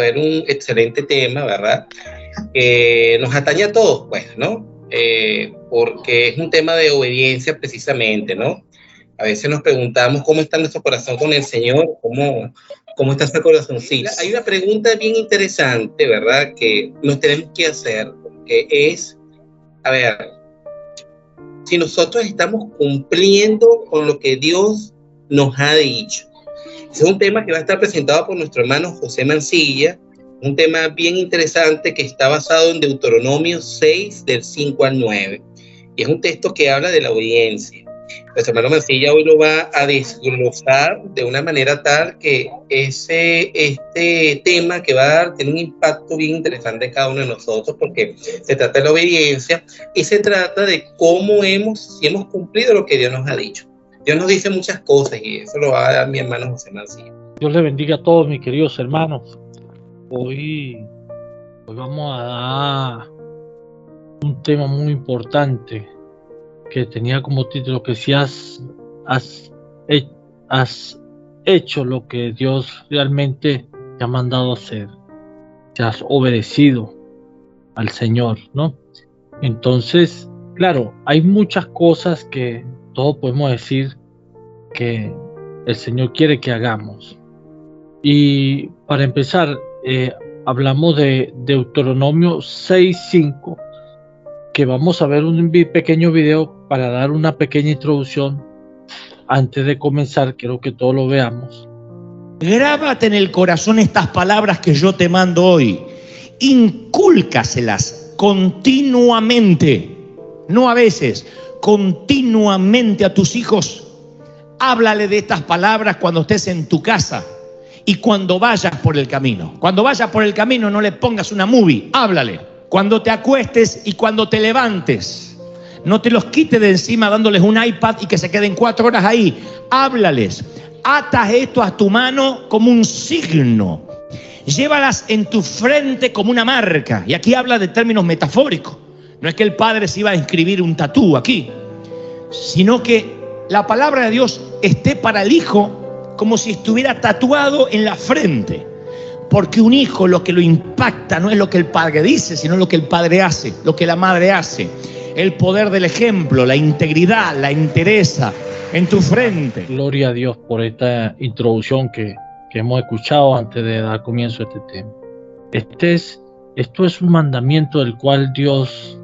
ver un excelente tema, ¿verdad? Que nos atañe a todos, pues, ¿no? Porque es un tema de obediencia precisamente, ¿no? A veces nos preguntamos cómo está nuestro corazón con el Señor, cómo está ese corazoncito. Hay una pregunta bien interesante, ¿verdad? Que nos tenemos que hacer, que es, a ver, si nosotros estamos cumpliendo con lo que Dios nos ha dicho. Es un tema que va a estar presentado por nuestro hermano José Mancilla, un tema bien interesante que está basado en Deuteronomio 6, del 5 al 9. Y es un texto que habla de la obediencia. Nuestro hermano Mancilla hoy lo va a desglosar de una manera tal que este tema que va a dar tiene un impacto bien interesante en cada uno de nosotros, porque se trata de la obediencia y se trata de si hemos cumplido lo que Dios nos ha dicho. Dios nos dice muchas cosas y eso lo va a dar mi hermano José Mancilla. Dios le bendiga a todos mis queridos hermanos. Hoy vamos a dar un tema muy importante que tenía como título que si has hecho lo que Dios realmente te ha mandado hacer, si has obedecido al Señor, ¿no? Entonces, claro, hay muchas cosas que todos podemos decir que el Señor quiere que hagamos. Y para empezar, hablamos de Deuteronomio 6:5, que vamos a ver un pequeño video para dar una pequeña introducción. Antes de comenzar, quiero que todos lo veamos. Grábate en el corazón estas palabras que yo te mando hoy. Incúlcaselas continuamente, no a veces, continuamente a tus hijos. Háblale de estas palabras cuando estés en tu casa y cuando vayas por el camino. Cuando vayas por el camino no le pongas una movie, háblale. Cuando te acuestes y cuando te levantes, no te los quites de encima dándoles un iPad y que se queden 4 horas ahí. Háblales. Atas esto a tu mano como un signo. Llévalas en tu frente como una marca. Y aquí habla de términos metafóricos. No es que el padre se iba a inscribir un tatú aquí, sino que la palabra de Dios esté para el hijo como si estuviera tatuado en la frente. Porque un hijo lo que lo impacta no es lo que el padre dice, sino lo que el padre hace, lo que la madre hace. El poder del ejemplo, la integridad, la entereza en tu frente. Gloria a Dios por esta introducción que hemos escuchado antes de dar comienzo a este tema. Esto es un mandamiento del cual Dios,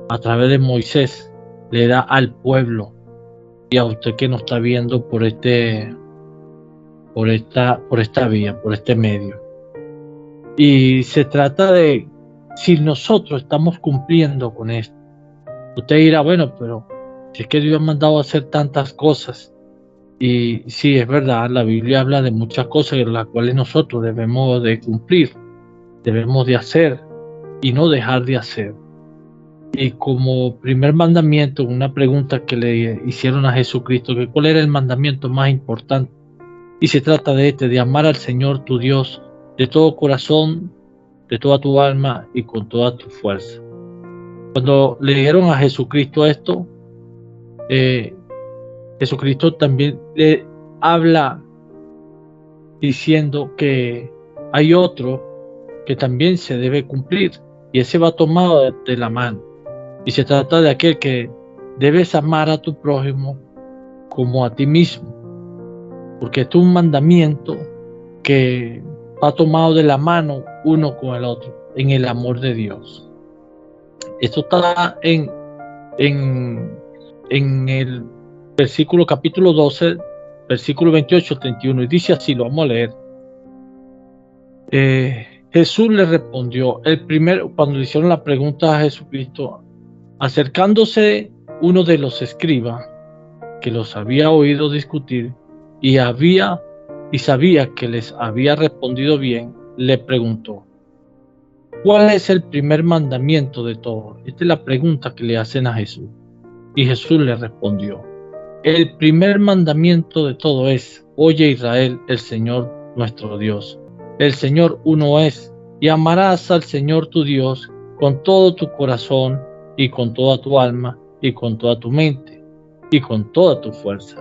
a través de Moisés, le da al pueblo y a usted que nos está viendo por esta vía, por este medio. Y se trata de si nosotros estamos cumpliendo con esto. Usted dirá, bueno, pero si es que Dios ha mandado a hacer tantas cosas. Y sí, es verdad, la Biblia habla de muchas cosas en las cuales nosotros debemos de cumplir, debemos de hacer y no dejar de hacer. Y como primer mandamiento, una pregunta que le hicieron a Jesucristo, que cuál era el mandamiento más importante, y se trata de amar al Señor tu Dios de todo corazón, de toda tu alma y con toda tu fuerza. Cuando le dijeron a Jesucristo esto, Jesucristo también le habla diciendo que hay otro que también se debe cumplir, y ese va tomado de la mano, y se trata de aquel que debes amar a tu prójimo como a ti mismo, porque esto es un mandamiento que va tomado de la mano uno con el otro en el amor de Dios. Esto está en el versículo capítulo 12, versículo 28 al 31, y dice así, lo vamos a leer. Jesús le respondió, cuando le hicieron la pregunta a Jesucristo, acercándose uno de los escribas que los había oído discutir y sabía que les había respondido bien, le preguntó, ¿cuál es el primer mandamiento de todos? Esta es la pregunta que le hacen a Jesús. Y Jesús le respondió, el primer mandamiento de todo es, oye Israel, el Señor nuestro Dios, el Señor uno es, y amarás al Señor tu Dios con todo tu corazón y con toda tu alma y con toda tu mente y con toda tu fuerza.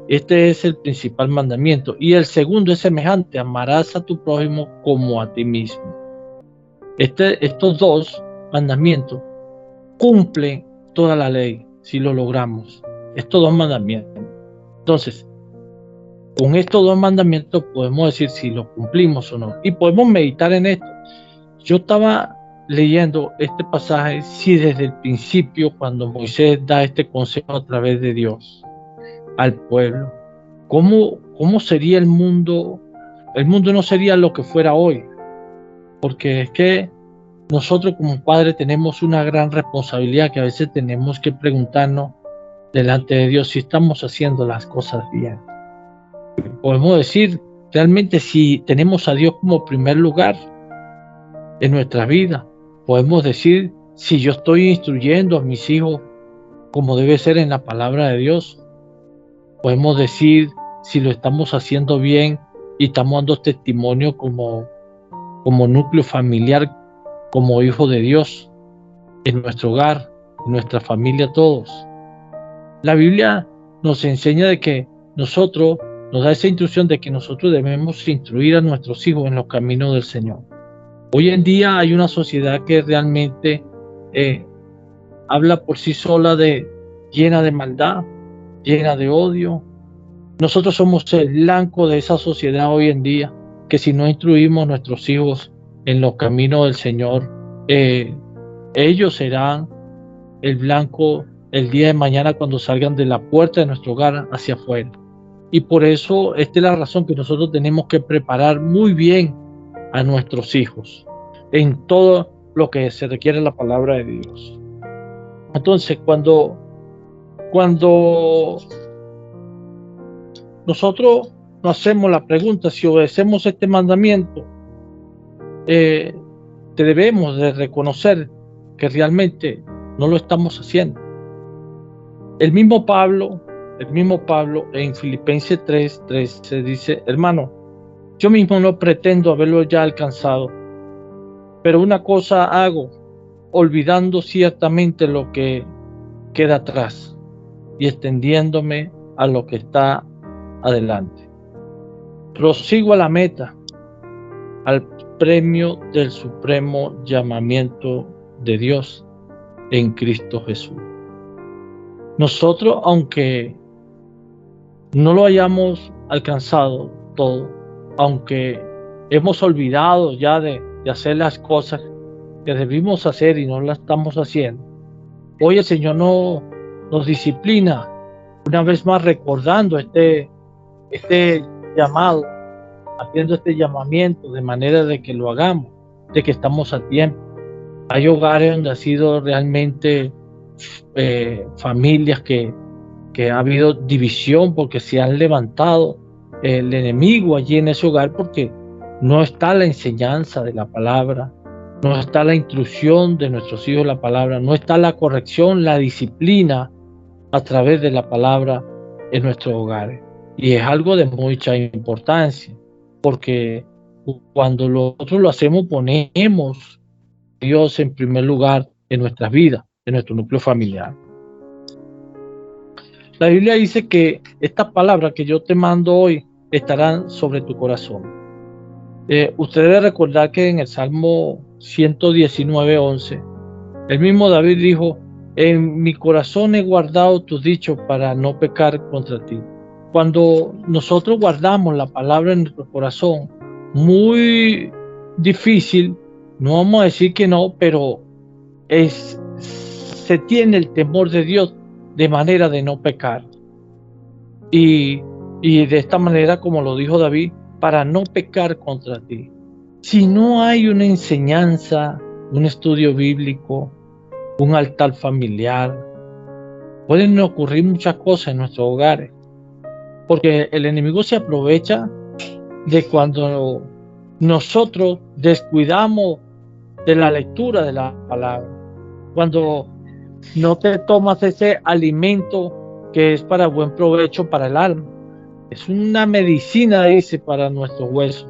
Este es el principal mandamiento. Y el segundo es semejante: amarás a tu prójimo como a ti mismo. Estos dos mandamientos cumplen toda la ley si lo logramos. Estos dos mandamientos. Entonces, con estos dos mandamientos podemos decir si lo cumplimos o no. Y podemos meditar en esto. Yo estaba leyendo este pasaje, si desde el principio, cuando Moisés da este consejo a través de Dios al pueblo, ¿cómo sería el mundo? El mundo no sería lo que fuera hoy, porque es que nosotros como padres tenemos una gran responsabilidad, que a veces tenemos que preguntarnos delante de Dios si estamos haciendo las cosas bien. Podemos decir realmente si tenemos a Dios como primer lugar en nuestra vida. Podemos decir si yo estoy instruyendo a mis hijos como debe ser en la palabra de Dios. Podemos decir si lo estamos haciendo bien y estamos dando testimonio como núcleo familiar, como hijo de Dios en nuestro hogar, en nuestra familia, todos. La Biblia nos enseña de que nos da esa instrucción de que nosotros debemos instruir a nuestros hijos en los caminos del Señor. Hoy en día hay una sociedad que realmente habla por sí sola, llena de maldad, llena de odio. Nosotros somos el blanco de esa sociedad hoy en día, que si no instruimos a nuestros hijos en los caminos del Señor, ellos serán el blanco el día de mañana cuando salgan de la puerta de nuestro hogar hacia afuera. Y por eso esta es la razón que nosotros tenemos que preparar muy bien a nuestros hijos en todo lo que se requiere la palabra de Dios. Entonces, cuando nosotros nos hacemos la pregunta si obedecemos este mandamiento, debemos de reconocer que realmente no lo estamos haciendo. El mismo Pablo en Filipenses 3:13 dice: hermano, yo mismo no pretendo haberlo ya alcanzado, pero una cosa hago, olvidando ciertamente lo que queda atrás y extendiéndome a lo que está adelante. Prosigo a la meta, al premio del supremo llamamiento de Dios en Cristo Jesús. Nosotros, aunque no lo hayamos alcanzado todo, aunque hemos olvidado ya de hacer las cosas que debimos hacer y no las estamos haciendo, hoy el Señor nos disciplina una vez más, recordando este llamado, haciendo este llamamiento de manera de que lo hagamos, de que estamos a tiempo. Hay hogares donde ha sido realmente familias que ha habido división porque se han levantado el enemigo allí en ese hogar, porque no está la enseñanza de la palabra, no está la instrucción de nuestros hijos la palabra, no está la corrección, la disciplina a través de la palabra en nuestros hogares. Y es algo de mucha importancia, porque cuando nosotros lo hacemos, ponemos a Dios en primer lugar en nuestras vidas, en nuestro núcleo familiar. La Biblia dice que estas palabras que yo te mando hoy estarán sobre tu corazón. Usted debe recordar que en el Salmo 119:11, el mismo David dijo: en mi corazón he guardado tus dichos para no pecar contra ti. Cuando nosotros guardamos la palabra en nuestro corazón, muy difícil, no vamos a decir que no, pero se tiene el temor de Dios de manera de no pecar. Y de esta manera, como lo dijo David, para no pecar contra ti. Si no hay una enseñanza, un estudio bíblico, un altar familiar, pueden ocurrir muchas cosas en nuestros hogares, porque el enemigo se aprovecha de cuando nosotros descuidamos de la lectura de la palabra, cuando no te tomas ese alimento que es para buen provecho para el alma. Es una medicina, dice, para nuestros huesos,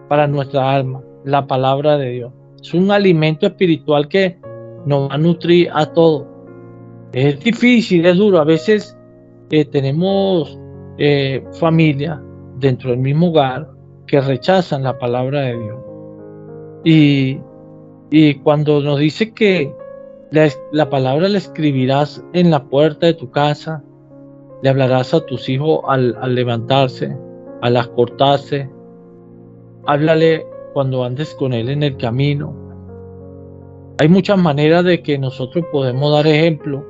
para nuestra alma, la palabra de Dios. Es un alimento espiritual que nos va a nutrir a todos. Es difícil, es duro. A veces tenemos familias dentro del mismo hogar que rechazan la palabra de Dios. Y cuando nos dice que la palabra la escribirás en la puerta de tu casa, le hablarás a tus hijos al levantarse, al acostarse, háblale cuando andes con él en el camino. Hay muchas maneras de que nosotros podemos dar ejemplo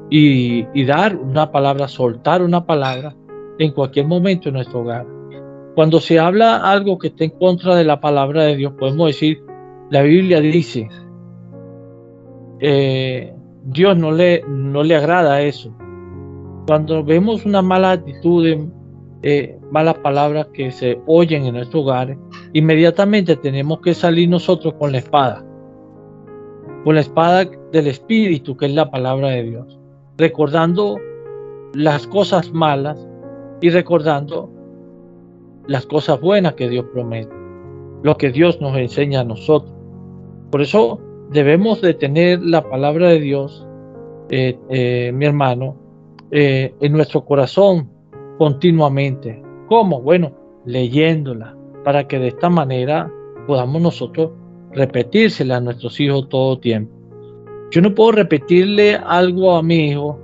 y dar una palabra, soltar una palabra en cualquier momento en nuestro hogar. Cuando se habla algo que esté en contra de la palabra de Dios, podemos decir, la Biblia dice, Dios no le agrada eso. Cuando vemos una mala actitud, malas palabras que se oyen en nuestros hogares, inmediatamente tenemos que salir nosotros con la espada del Espíritu, que es la palabra de Dios, recordando las cosas malas y recordando las cosas buenas que Dios promete, lo que Dios nos enseña a nosotros. Por eso debemos de tener la palabra de Dios, mi hermano, en nuestro corazón continuamente. ¿Cómo? Bueno, leyéndola, para que de esta manera podamos nosotros repetírsela a nuestros hijos todo tiempo. Yo no puedo repetirle algo a mi hijo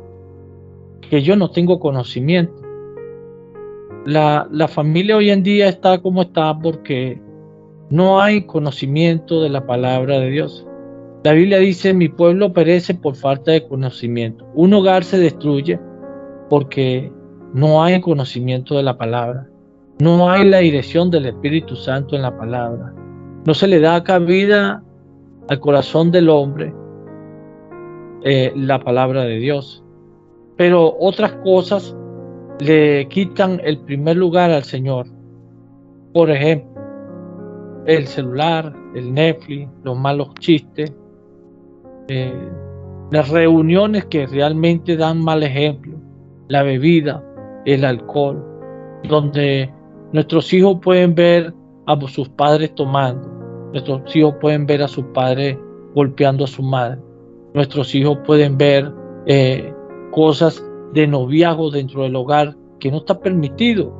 que yo no tengo conocimiento. La familia hoy en día está como está porque no hay conocimiento de la palabra de Dios. La Biblia dice, mi pueblo perece por falta de conocimiento. Un hogar se destruye porque no hay conocimiento de la palabra. No hay la dirección del Espíritu Santo en la palabra. No se le da cabida al corazón del hombre la palabra de Dios. Pero otras cosas le quitan el primer lugar al Señor. Por ejemplo, el celular, el Netflix, los malos chistes, las reuniones que realmente dan mal ejemplo, la bebida, el alcohol, donde nuestros hijos pueden ver a sus padres tomando, nuestros hijos pueden ver a sus padres golpeando a su madre, nuestros hijos pueden ver cosas de noviazgo dentro del hogar que no está permitido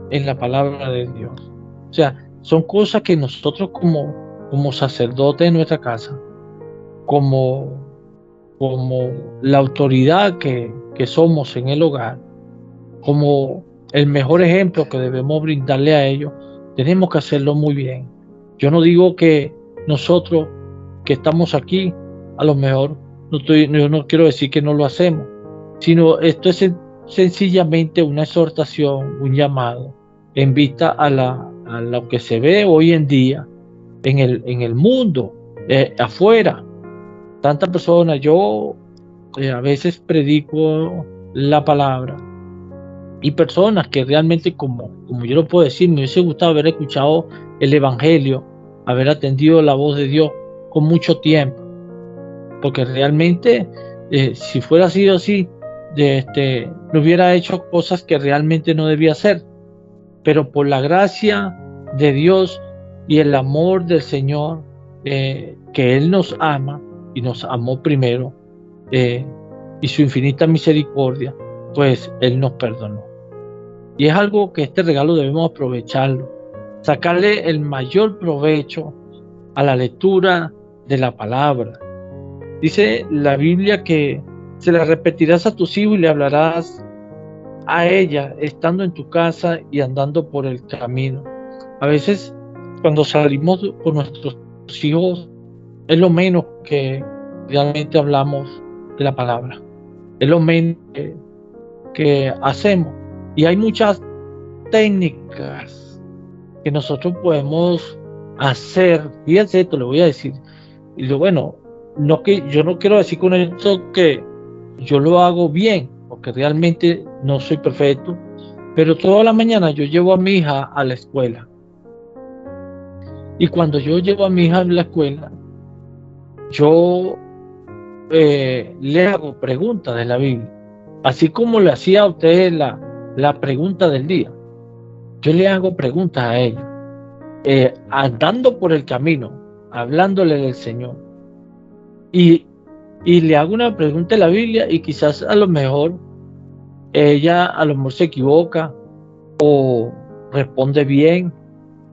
en la palabra de Dios. O sea, son cosas que nosotros como sacerdotes de nuestra casa, como la autoridad que somos en el hogar, como el mejor ejemplo que debemos brindarle a ellos, tenemos que hacerlo muy bien. Yo no digo que nosotros que estamos aquí, a lo mejor, yo no quiero decir que no lo hacemos, sino esto es sencillamente una exhortación, un llamado, en vista a lo que se ve hoy en día en el mundo, afuera. Tantas personas, yo a veces predico la palabra y personas que realmente, como yo lo puedo decir, me hubiese gustado haber escuchado el evangelio, haber atendido la voz de Dios con mucho tiempo, porque realmente si fuera sido así, no hubiera hecho cosas que realmente no debía hacer, pero por la gracia de Dios y el amor del Señor, que Él nos ama y nos amó primero, y su infinita misericordia, pues Él nos perdonó. Y es algo que este regalo debemos aprovecharlo, sacarle el mayor provecho a la lectura de la palabra. Dice la Biblia que se la repetirás a tus hijos y le hablarás a ella estando en tu casa y andando por el camino. A veces cuando salimos con nuestros hijos es lo menos que realmente hablamos de la palabra, es lo menos que hacemos. Y hay muchas técnicas que nosotros podemos hacer. Fíjense, esto le voy a decir, y bueno, yo no quiero decir con esto que yo lo hago bien, porque realmente no soy perfecto, pero toda la mañana yo llevo a mi hija a la escuela. Y cuando yo llevo a mi hija a la escuela, yo le hago preguntas de la Biblia, así como le hacía a usted la pregunta del día. Yo le hago preguntas a ella, andando por el camino, hablándole del Señor, y le hago una pregunta de la Biblia, y quizás a lo mejor ella a lo mejor se equivoca o responde bien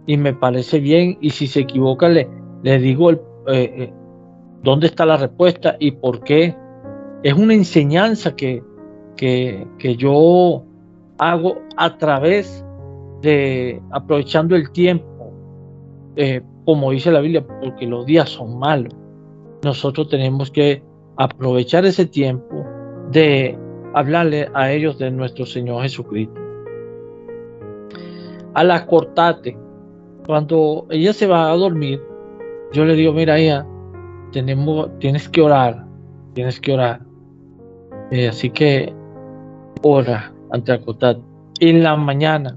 y me parece bien, y si se equivoca le digo dónde está la respuesta y por qué. Es una enseñanza que yo hago a través de aprovechando el tiempo, como dice la Biblia, porque los días son malos. Nosotros tenemos que aprovechar ese tiempo de hablarle a ellos de nuestro Señor Jesucristo. Al acostarte, cuando ella se va a dormir, yo le digo, mira, hija, tienes que orar. Así que ora antes de acostarte. En la mañana,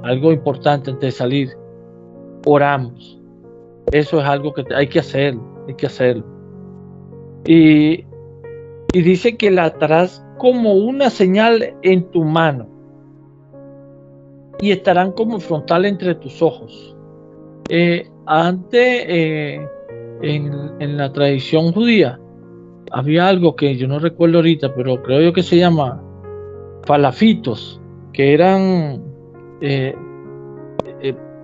algo importante antes de salir, oramos. Eso es algo que hay que hacerlo. Y dice que la atarás como una señal en tu mano y estarán como frontal entre tus ojos. Antes, en la tradición judía, había algo que yo no recuerdo ahorita, pero creo yo que se llama palafitos, que eran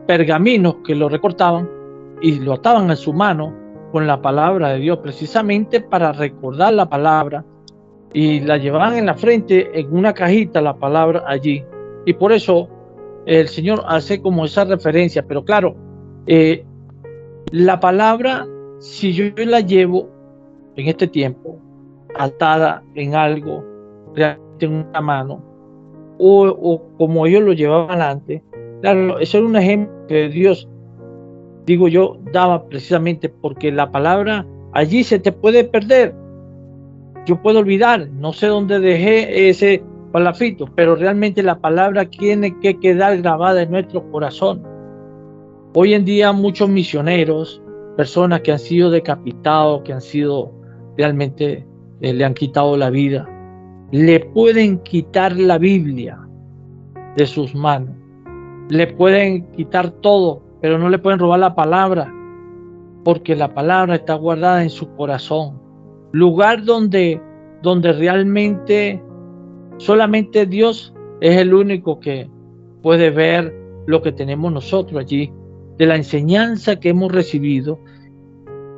pergaminos que lo recortaban y lo ataban en su mano con la palabra de Dios, precisamente para recordar la palabra, y la llevaban en la frente en una cajita, la palabra allí. Y por eso el Señor hace como esa referencia, pero claro, la palabra, si yo la llevo en este tiempo atada en algo, realmente en una mano, o como ellos lo llevaban antes, claro, eso era un ejemplo que Dios, digo yo, daba precisamente porque la palabra allí se te puede perder. Yo puedo olvidar, no sé dónde dejé ese palafito, pero realmente la palabra tiene que quedar grabada en nuestro corazón. Hoy en día muchos misioneros, personas que han sido decapitados, que han sido realmente, le han quitado la vida, le pueden quitar la Biblia de sus manos, le pueden quitar todo, pero no le pueden robar la palabra, porque la palabra está guardada en su corazón, lugar donde realmente solamente Dios es el único que puede ver lo que tenemos nosotros allí, de la enseñanza que hemos recibido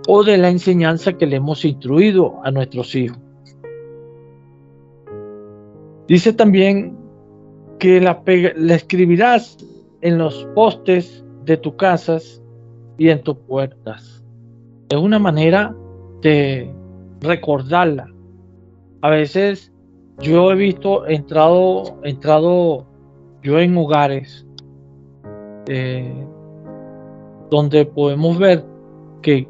o de la enseñanza que le hemos instruido a nuestros hijos. Dice también que la escribirás en los postes de tus casas y en tus puertas. Es una manera de recordarla. A veces yo he visto entrado yo en hogares donde podemos ver que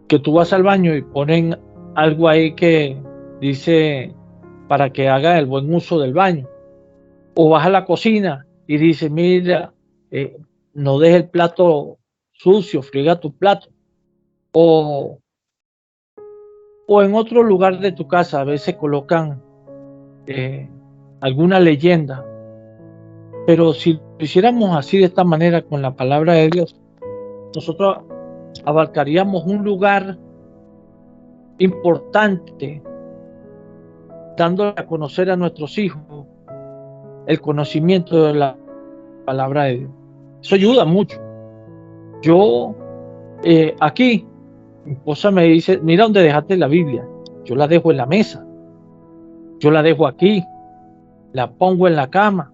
tú vas al baño y ponen algo ahí que dice para que haga el buen uso del baño, o vas a la cocina y dice, mira, no dejes el plato sucio, friega tu plato, o en otro lugar de tu casa a veces colocan alguna leyenda. Pero si lo hiciéramos así, de esta manera, con la palabra de Dios, nosotros abarcaríamos un lugar importante, dándole a conocer a nuestros hijos el conocimiento de la palabra de Dios. Eso ayuda mucho. Yo aquí, mi esposa me dice, mira dónde dejaste la Biblia. Yo la dejo en la mesa, yo la dejo aquí, la pongo en la cama.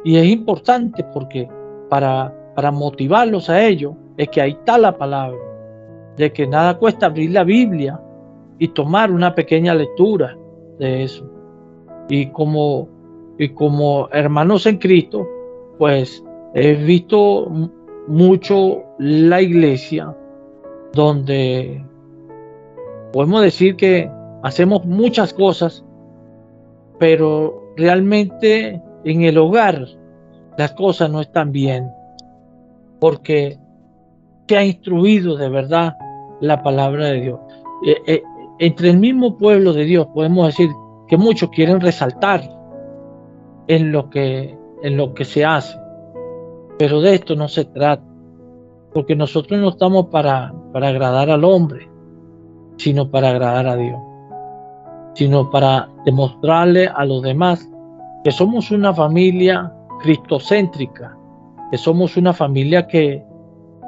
Y es importante porque para motivarlos a ellos es que ahí está la palabra, de que nada cuesta abrir la Biblia y tomar una pequeña lectura de eso. Y como hermanos en Cristo, pues he visto mucho la iglesia donde podemos decir que hacemos muchas cosas, pero realmente en el hogar las cosas no están bien, porque se ha instruido de verdad la palabra de Dios. Entre el mismo pueblo de Dios podemos decir que muchos quieren resaltar en lo que se hace, pero de esto no se trata, porque nosotros no estamos para agradar al hombre, sino para agradar a Dios. sino para demostrarle a los demás que somos una familia cristocéntrica, que somos una familia que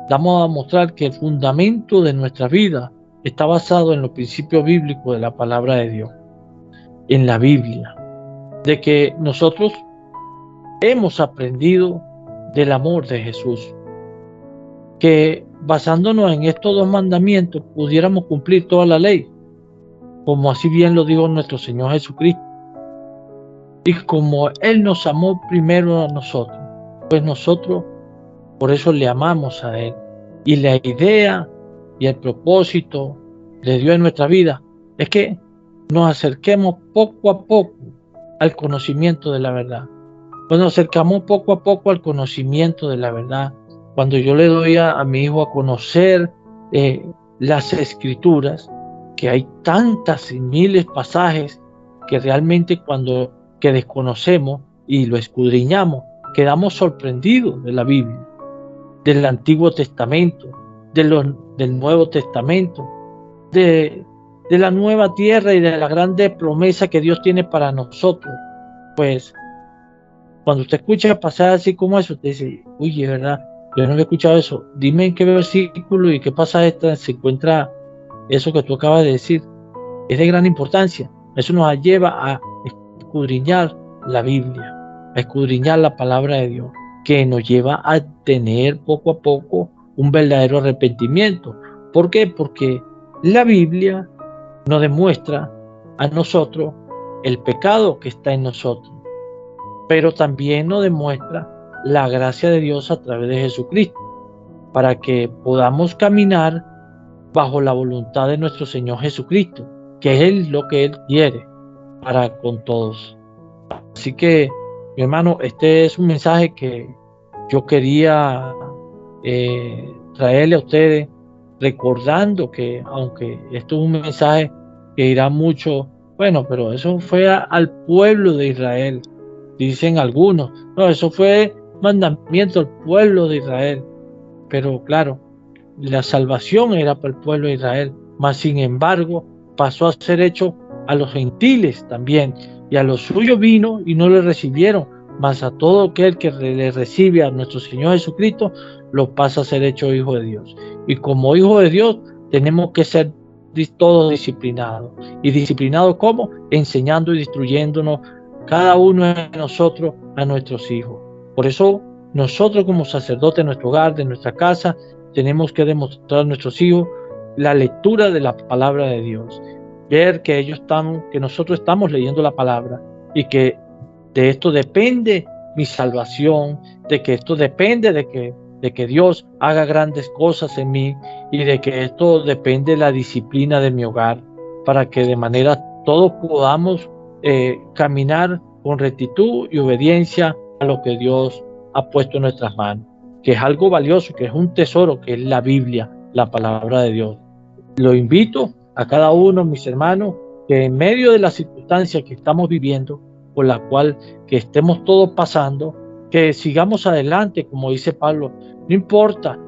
damos a mostrar que el fundamento de nuestra vida está basado en los principios bíblicos de la palabra de Dios, en la Biblia, de que nosotros hemos aprendido del amor de Jesús, que basándonos en estos dos mandamientos pudiéramos cumplir toda la ley, como así bien lo dijo nuestro Señor Jesucristo. Y como Él nos amó primero a nosotros, pues nosotros por eso le amamos a Él. Y la idea y el propósito de Dios en nuestra vida es que nos acerquemos poco a poco al conocimiento de la verdad. Pues nos acercamos poco a poco al conocimiento de la verdad. Cuando yo le doy a mi hijo a conocer las Escrituras, que hay tantas y miles de pasajes que realmente cuando que desconocemos y lo escudriñamos, quedamos sorprendidos de la Biblia, del Antiguo Testamento, del Nuevo Testamento, de la nueva tierra y de la grande promesa que Dios tiene para nosotros. Pues cuando usted escucha pasajes así como eso, usted dice, oye, ¿verdad? Yo no había escuchado eso. Dime en qué versículo y qué pasaje se encuentra eso que tú acabas de decir. Es de gran importancia. Eso nos lleva a escudriñar la Biblia, a escudriñar la palabra de Dios, que nos lleva a tener poco a poco un verdadero arrepentimiento. ¿Por qué? Porque la Biblia nos demuestra a nosotros el pecado que está en nosotros, pero también nos demuestra la gracia de Dios a través de Jesucristo, para que podamos caminar bajo la voluntad de nuestro Señor Jesucristo, que es lo que Él quiere para con todos. Así que, mi hermano, este es un mensaje que yo quería traerle a ustedes, recordando que aunque esto es un mensaje que irá mucho, bueno, pero eso fue al pueblo de Israel, dicen algunos, no, eso fue mandamiento al pueblo de Israel, pero claro, la salvación era para el pueblo de Israel, mas sin embargo pasó a ser hecho a los gentiles también, y a los suyos vino y no le recibieron, mas a todo aquel que le recibe a nuestro Señor Jesucristo, lo pasa a ser hecho hijo de Dios. Y como hijo de Dios tenemos que ser todos disciplinados. ¿Y disciplinados cómo? Enseñando y instruyéndonos cada uno de nosotros a nuestros hijos. Por eso nosotros como sacerdotes de nuestro hogar, de nuestra casa, tenemos que demostrar a nuestros hijos la lectura de la palabra de Dios, ver que que nosotros estamos leyendo la palabra y que de esto depende mi salvación, de que esto depende de que Dios haga grandes cosas en mí y de que esto depende de la disciplina de mi hogar, para que de manera todos podamos caminar con rectitud y obediencia a lo que Dios ha puesto en nuestras manos, que es algo valioso, que es un tesoro, que es la Biblia, la palabra de Dios. Lo invito a cada uno, mis hermanos, que en medio de las circunstancias que estamos viviendo, por la cual que estemos todos pasando, que sigamos adelante, como dice Pablo. No importa,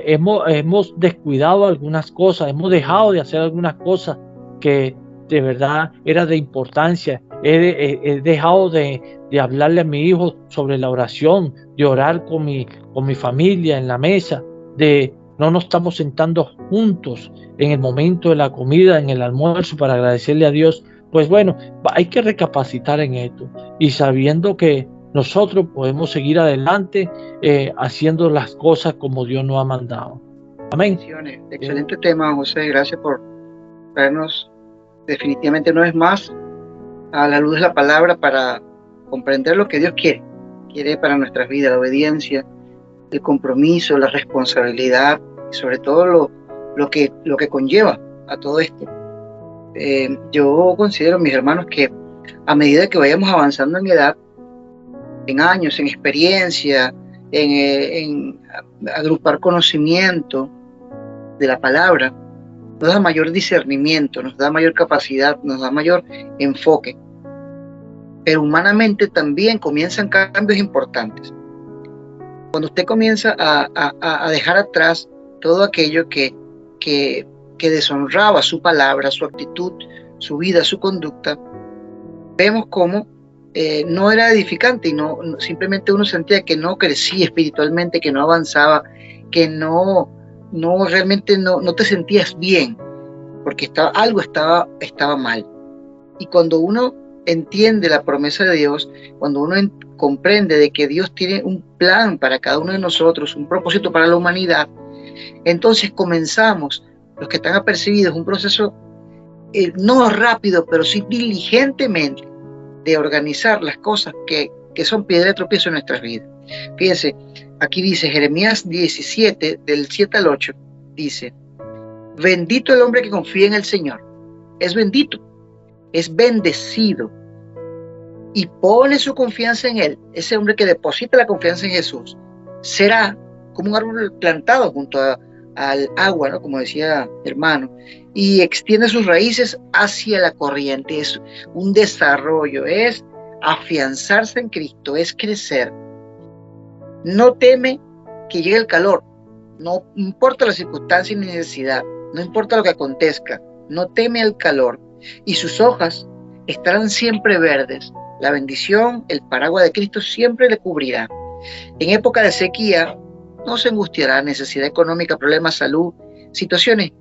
hemos descuidado algunas cosas, hemos dejado de hacer algunas cosas que de verdad era de importancia. He dejado de hablarle a mi hijo sobre la oración, de orar con mi familia en la mesa, de no nos estamos sentando juntos en el momento de la comida, en el almuerzo, para agradecerle a Dios. Pues bueno, hay que recapacitar en esto y sabiendo que nosotros podemos seguir adelante haciendo las cosas como Dios nos ha mandado. Amén. Excelente tema, José. Gracias por traernos definitivamente una vez más a la luz de la palabra para comprender lo que Dios quiere para nuestras vidas, la obediencia, el compromiso, la responsabilidad y sobre todo lo que conlleva a todo esto. Yo considero, mis hermanos, que a medida que vayamos avanzando en edad, en años, en experiencia, en agrupar conocimiento de la palabra, nos da mayor discernimiento, nos da mayor capacidad, nos da mayor enfoque. Pero humanamente también comienzan cambios importantes. Cuando usted comienza a dejar atrás todo aquello que deshonraba su palabra, su actitud su vida, su conducta, vemos cómo no era edificante y simplemente uno sentía que no crecía espiritualmente, que no avanzaba, que realmente no te sentías bien, porque algo estaba mal. Y cuando uno entiende la promesa de Dios, cuando uno comprende de que Dios tiene un plan para cada uno de nosotros, un propósito para la humanidad, entonces comenzamos, los que están apercibidos, un proceso no rápido, pero sí diligentemente, de organizar las cosas que son piedra de tropiezo en nuestras vidas. Fíjense, aquí dice Jeremías 17, del 7 al 8, dice: bendito el hombre que confía en el Señor, es bendito, es bendecido y pone su confianza en Él. Ese hombre que deposita la confianza en Jesús será como un árbol plantado junto al agua, ¿no? Como decía hermano, y extiende sus raíces hacia la corriente. Es un desarrollo, es afianzarse en Cristo, es crecer. No teme que llegue el calor, no importa la circunstancia ni necesidad, no importa lo que acontezca, no teme el calor, y sus hojas estarán siempre verdes. La bendición, el paraguas de Cristo siempre le cubrirá. En época de sequía no se angustiará, necesidad económica, problemas, salud, situaciones,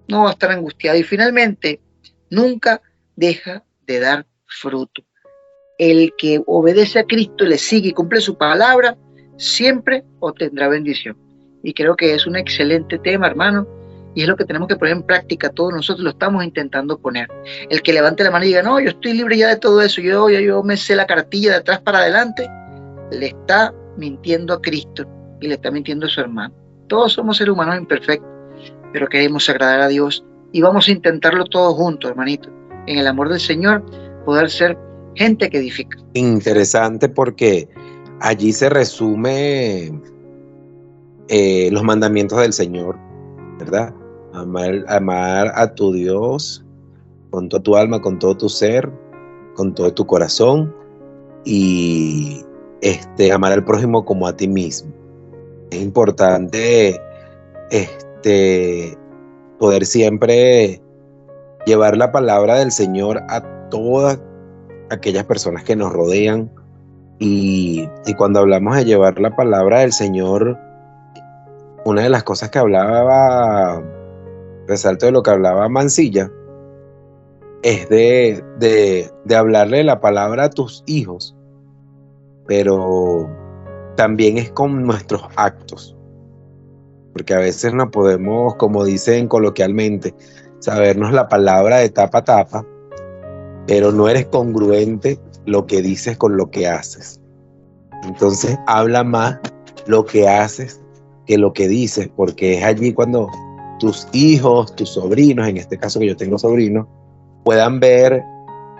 no va a estar angustiado. Y finalmente, nunca deja de dar fruto. El que obedece a Cristo, le sigue y cumple su palabra, siempre obtendrá bendición. Y creo que es un excelente tema, hermano, y es lo que tenemos que poner en práctica. Todos nosotros lo estamos intentando poner. El que levante la mano y diga: no, yo estoy libre ya de todo eso, yo me sé la cartilla de atrás para adelante, le está mintiendo a Cristo y le está mintiendo a su hermano. Todos somos seres humanos imperfectos, pero queremos agradar a Dios y vamos a intentarlo todos juntos, hermanito, en el amor del Señor, poder ser gente que edifica. Interesante, porque allí se resume los mandamientos del Señor, ¿verdad? Amar a tu Dios con toda tu alma, con todo tu ser, con todo tu corazón, y amar al prójimo como a ti mismo. Es importante poder siempre llevar la palabra del Señor a todas aquellas personas que nos rodean, y cuando hablamos de llevar la palabra del Señor, una de las cosas que hablaba, resalto de lo que hablaba Mancilla, es de hablarle la palabra a tus hijos, pero también es con nuestros actos, porque a veces no podemos, como dicen coloquialmente, sabernos la palabra de tapa a tapa, pero no eres congruente lo que dices con lo que haces. Entonces habla más lo que haces que lo que dices, porque es allí cuando tus hijos, tus sobrinos, en este caso que yo tengo sobrinos, puedan ver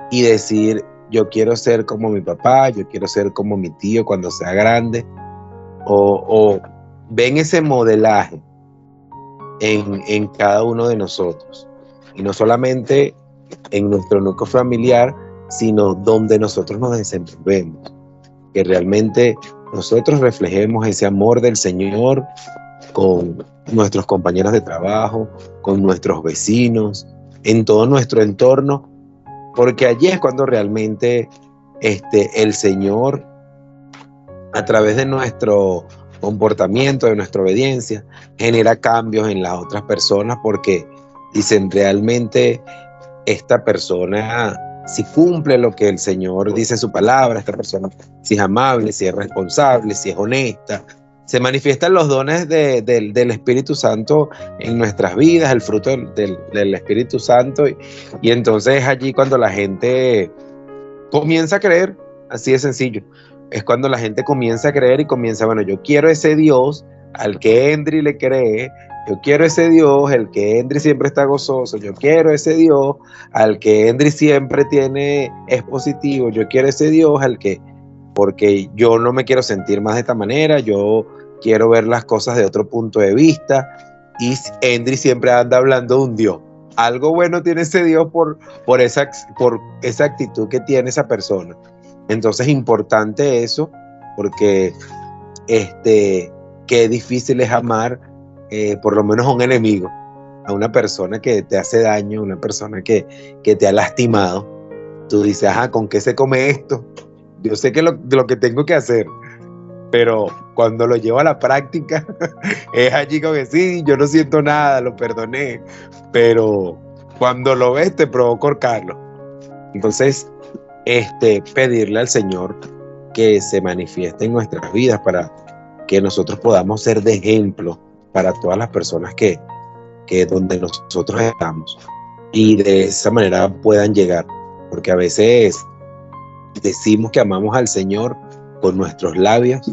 y decir: yo quiero ser como mi papá, yo quiero ser como mi tío cuando sea grande, o ven ese modelaje en cada uno de nosotros, y no solamente en nuestro núcleo familiar, sino donde nosotros nos desenvolvemos, que realmente nosotros reflejemos ese amor del Señor con nuestros compañeros de trabajo, con nuestros vecinos, en todo nuestro entorno, porque allí es cuando realmente el Señor, a través de nuestro comportamiento, de nuestra obediencia, genera cambios en las otras personas, porque dicen: realmente esta persona, si cumple lo que el Señor dice en su palabra, esta persona, si es amable, si es responsable, si es honesta, se manifiestan los dones del Espíritu Santo en nuestras vidas, el fruto del Espíritu Santo, y entonces es allí cuando la gente comienza a creer, así de sencillo. Es cuando la gente comienza a creer y comienza: bueno, yo quiero ese Dios al que Endri le cree, yo quiero ese Dios el que Endri siempre está gozoso, yo quiero ese Dios al que Endri siempre es positivo, yo quiero ese Dios porque yo no me quiero sentir más de esta manera, yo quiero ver las cosas de otro punto de vista, y Endri siempre anda hablando de un Dios. Algo bueno tiene ese Dios por esa actitud que tiene esa persona. Entonces es importante eso, porque qué difícil es amar por lo menos a un enemigo, a una persona que te hace daño, una persona que te ha lastimado, tú dices, ajá, ¿con qué se come esto? Yo sé que lo que tengo que hacer, pero cuando lo llevo a la práctica, es allí como que sí, yo no siento nada, lo perdoné, pero cuando lo ves te provoca ahorcarlo. Entonces, pedirle al Señor que se manifieste en nuestras vidas para que nosotros podamos ser de ejemplo para todas las personas que donde nosotros estamos, y de esa manera puedan llegar, porque a veces decimos que amamos al Señor con nuestros labios,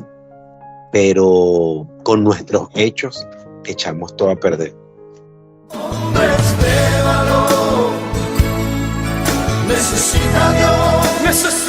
pero con nuestros hechos echamos todo a perder. Hombres de valor, necesita Dios, necesita